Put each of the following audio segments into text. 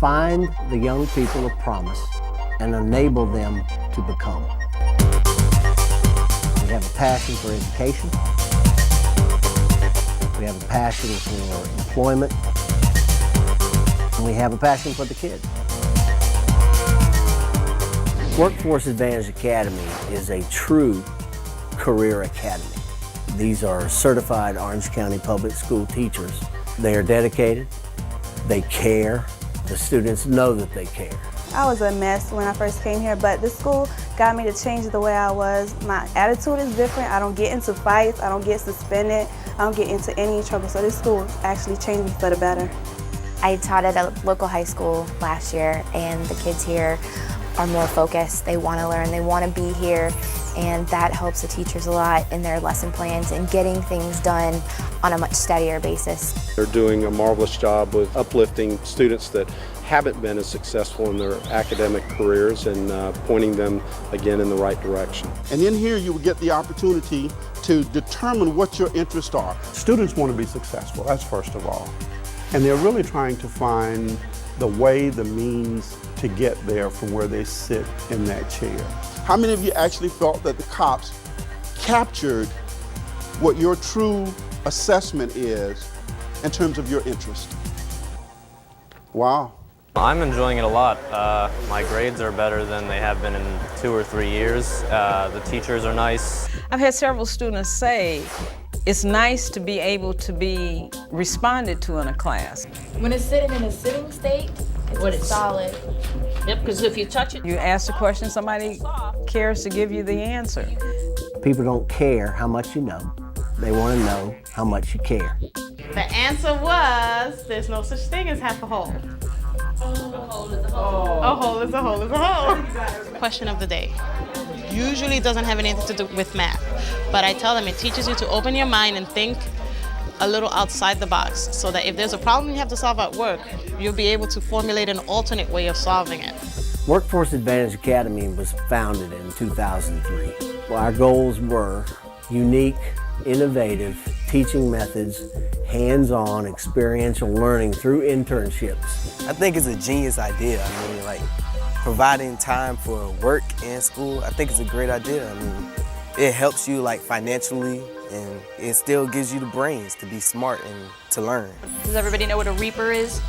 find the young people of promise and enable them to become. We have a passion for education. We have a passion for employment. And we have a passion for the kids. Workforce Advantage Academy is a true career academy. These are certified Orange County Public School teachers. They are dedicated, they care, the students know that they care. I was a mess when I first came here, but this school got me to change the way I was. My attitude is different. I don't get into fights, I don't get suspended, I don't get into any trouble, so this school actually changed me for the better. I taught at a local high school last year, and the kids here are more focused. They want to learn, they want to be here, and that helps the teachers a lot in their lesson plans and getting things done on a much steadier basis. They're doing a marvelous job with uplifting students that haven't been as successful in their academic careers and pointing them again in the right direction. And in here you will get the opportunity to determine what your interests are. Students want to be successful, that's first of all. And they're really trying to find the way, the means to get there from where they sit in that chair. How many of you actually felt that the cops captured what your true assessment is in terms of your interest? Wow. I'm enjoying it a lot. My grades are better than they have been in 2 or 3 years. The teachers are nice. I've had several students say it's nice to be able to be responded to in a class. When it's sitting in a sitting state, it's solid. Yep, because if you touch it, you ask the question, somebody cares to give you the answer. People don't care how much you know. They want to know how much you care. The answer was, there's no such thing as half a hole. A hole is a hole. A hole is a hole is a hole. Question of the day. Usually doesn't have anything to do with math, but I tell them it teaches you to open your mind and think a little outside the box so that if there's a problem you have to solve at work, you'll be able to formulate an alternate way of solving it. Workforce Advantage Academy was founded in 2003. Well, our goals were unique, innovative teaching methods, hands-on experiential learning through internships. I think it's a genius idea. I mean, like, providing time for work and school, I think it's a great idea. I mean, it helps you like financially, and it still gives you the brains to be smart and to learn. Does everybody know what a reaper is?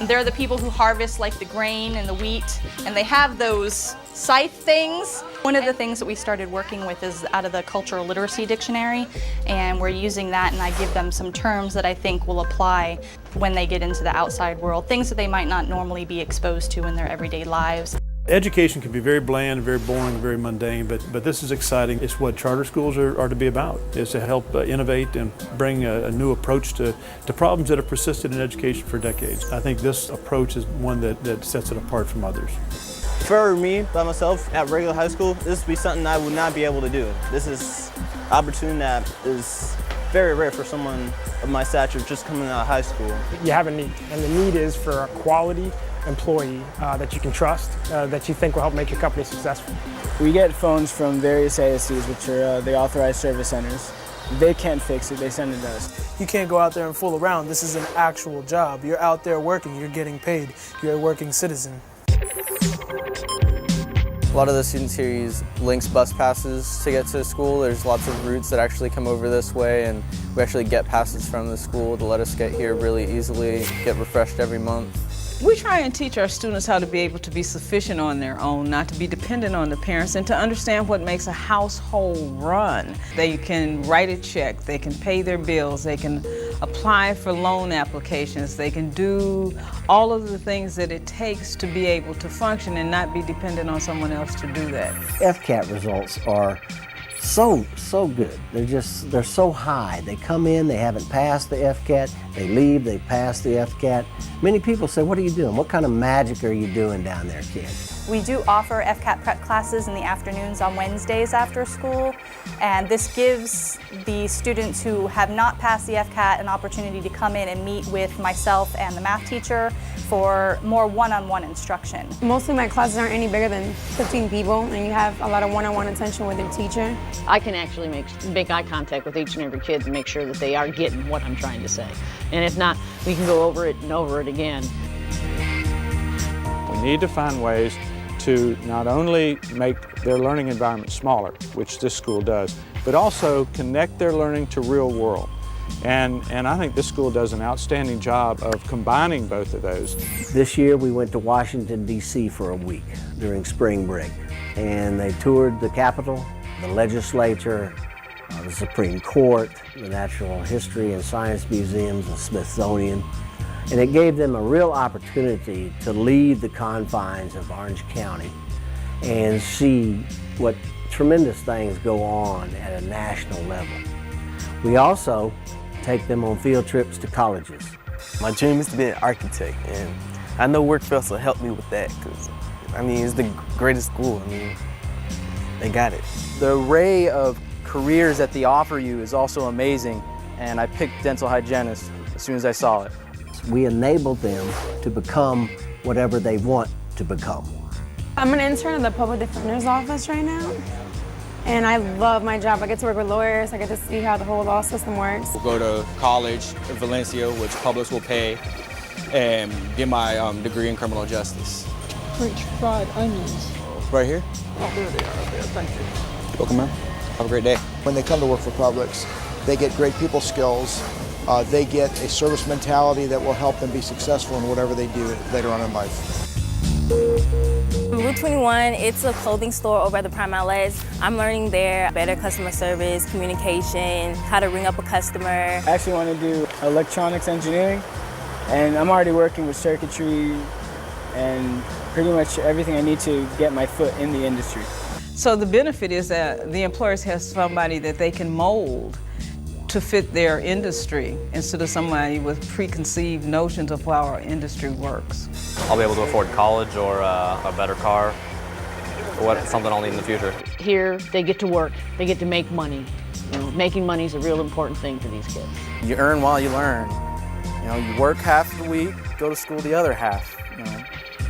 They're the people who harvest like the grain and the wheat, and they have those scythe things. One of the things that we started working with is out of the Cultural Literacy Dictionary, and we're using that, and I give them some terms that I think will apply when they get into the outside world, things that they might not normally be exposed to in their everyday lives. Education can be very bland, very boring, very mundane, but this is exciting. It's what charter schools are to be about, is to help innovate and bring a new approach to problems that have persisted in education for decades. I think this approach is one that sets it apart from others. For me, by myself, at regular high school, this would be something I would not be able to do. This is an opportunity that is very rare for someone of my stature just coming out of high school. You have a need, and the need is for a quality employee that you can trust, that you think will help make your company successful. We get phones from various ASCs, which are the authorized service centers. They can't fix it, they send it to us. You can't go out there and fool around. This is an actual job. You're out there working, you're getting paid, you're a working citizen. A lot of the students here use Lynx bus passes to get to school. There's lots of routes that actually come over this way, and we actually get passes from the school to let us get here really easily, get refreshed every month. We try and teach our students how to be able to be sufficient on their own, not to be dependent on the parents, and to understand what makes a household run. They can write a check, they can pay their bills, they can apply for loan applications, they can do all of the things that it takes to be able to function and not be dependent on someone else to do that. FCAT results are so good. They're so high. They come in, they haven't passed the FCAT, they leave, they pass the FCAT. Many people say, what are you doing? What kind of magic are you doing down there, kid? We do offer FCAT prep classes in the afternoons on Wednesdays after school, and this gives the students who have not passed the FCAT an opportunity to come in and meet with myself and the math teacher for more one-on-one instruction. Most of my classes aren't any bigger than 15 people, and you have a lot of one-on-one attention with your teacher. I can actually make eye contact with each and every kid to make sure that they are getting what I'm trying to say. And if not, we can go over it and over it again. need to find ways to not only make their learning environment smaller, which this school does, but also connect their learning to real world. And I think this school does an outstanding job of combining both of those. This year we went to Washington, D.C. for a week during spring break, and they toured the Capitol, the legislature, the Supreme Court, the Natural History and Science Museums, the Smithsonian, and it gave them a real opportunity to leave the confines of Orange County and see what tremendous things go on at a national level. We also take them on field trips to colleges. My dream is to be an architect, and I know Workforce will help me with that, because, I mean, it's the greatest school. I mean, they got it. The array of careers that they offer you is also amazing, and I picked dental hygienist as soon as I saw it. We enable them to become whatever they want to become. I'm an intern in the public defender's office right now, and I love my job. I get to work with lawyers. I get to see how the whole law system works. We'll go to college in Valencia, which Publix will pay, and get my degree in criminal justice. French fried onions. Right here? Oh, there they are up there. Thank you. Welcome, man. Have a great day. When they come to work for Publix, they get great people skills. They get a service mentality that will help them be successful in whatever they do later on in life. Route 21, it's a clothing store over at the Prime Outlets. I'm learning there better customer service, communication, how to ring up a customer. I actually want to do electronics engineering, and I'm already working with circuitry and pretty much everything I need to get my foot in the industry. So the benefit is that the employers have somebody that they can mold to fit their industry instead of somebody with preconceived notions of how our industry works. I'll be able to afford college or a better car, or something I'll need in the future. Here, they get to work, they get to make money. You know, making money is a real important thing for these kids. You earn while you learn. You know, you work half the week, go to school the other half. You know,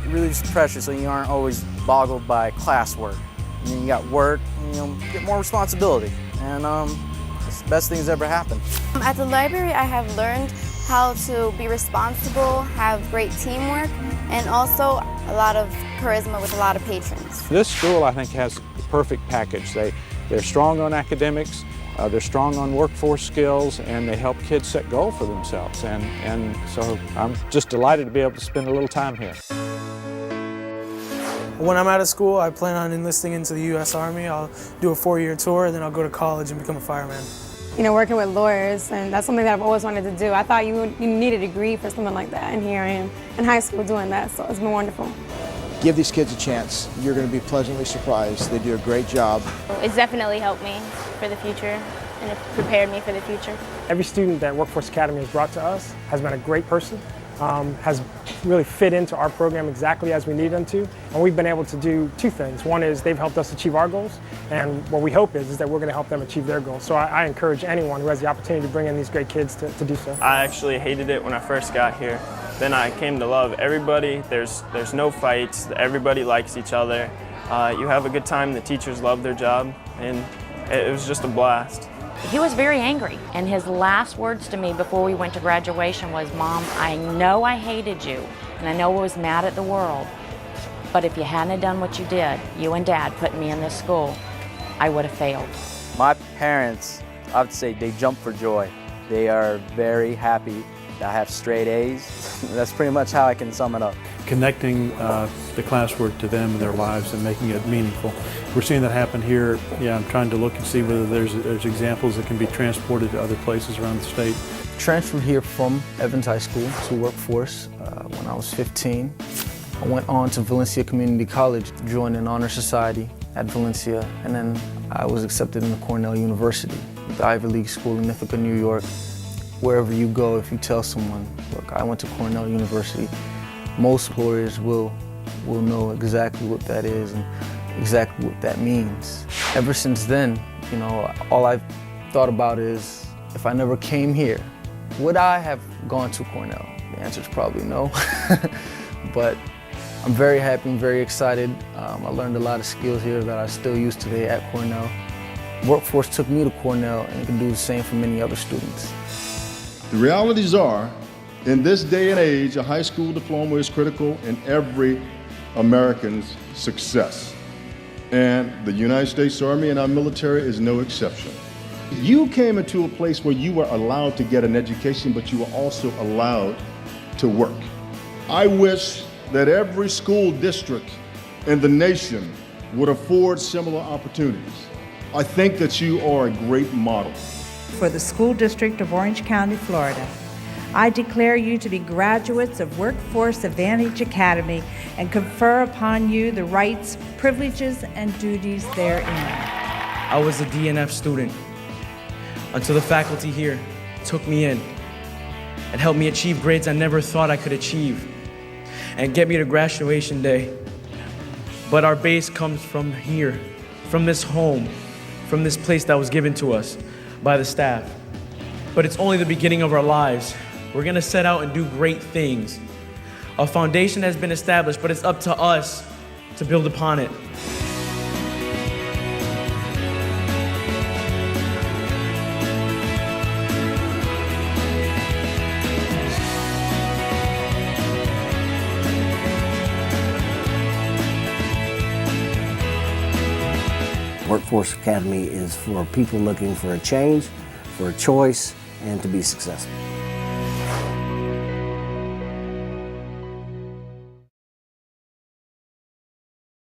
really just pressure so you aren't always boggled by classwork. And then you got work, and, you know, get more responsibility. And it's the best thing that's ever happened. At the library, I have learned how to be responsible, have great teamwork, and also a lot of charisma with a lot of patrons. This school, I think, has the perfect package. They're strong on academics, they're strong on workforce skills, and they help kids set goals for themselves. And so I'm just delighted to be able to spend a little time here. When I'm out of school, I plan on enlisting into the U.S. Army. I'll do a 4-year tour, then I'll go to college and become a fireman. You know, working with lawyers, and that's something that I've always wanted to do. I thought you need a degree for something like that, and here I am in high school doing that, so it's been wonderful. Give these kids a chance. You're going to be pleasantly surprised. They do a great job. It's definitely helped me for the future, and it prepared me for the future. Every student that Workforce Academy has brought to us has been a great person, has really fit into our program exactly as we need them to. And we've been able to do two things. One is they've helped us achieve our goals, and what we hope is that we're going to help them achieve their goals. So I encourage anyone who has the opportunity to bring in these great kids to do so. I actually hated it when I first got here. Then I came to love everybody. There's no fights. Everybody likes each other. You have a good time. The teachers love their job, and it was just a blast. He was very angry, and his last words to me before we went to graduation was, "Mom, I know I hated you, and I know I was mad at the world, but if you hadn't done what you did, you and Dad putting me in this school, I would have failed." My parents, I would say they jump for joy. They are very happy that I have straight A's. That's pretty much how I can sum it up. Connecting the classwork to them and their lives and making it meaningful. We're seeing that happen here. Yeah, I'm trying to look and see whether there's examples that can be transported to other places around the state. Transferred here from Evans High School to Workforce when I was 15. I went on to Valencia Community College, joined an honor society at Valencia, and then I was accepted into Cornell University, the Ivy League school in Ithaca, New York. Wherever you go, if you tell someone, look, I went to Cornell University, most employers will know exactly what that is and exactly what that means. Ever since then, you know, all I've thought about is, if I never came here, would I have gone to Cornell? The answer is probably no. But I'm very happy and very excited. I learned a lot of skills here that I still use today at Cornell. Workforce took me to Cornell and can do the same for many other students. The realities are, in this day and age, a high school diploma is critical in every Americans' success. And the United States Army and our military is no exception. You came into a place where you were allowed to get an education, but you were also allowed to work. I wish that every school district in the nation would afford similar opportunities. I think that you are a great model. For the School District of Orange County, Florida, I declare you to be graduates of Workforce Advantage Academy and confer upon you the rights, privileges, and duties therein. I was a DNF student until the faculty here took me in and helped me achieve grades I never thought I could achieve and get me to graduation day. But our base comes from here, from this home, from this place that was given to us by the staff. But it's only the beginning of our lives. We're gonna set out and do great things. A foundation has been established, but it's up to us to build upon it. Workforce Academy is for people looking for a change, for a choice, and to be successful.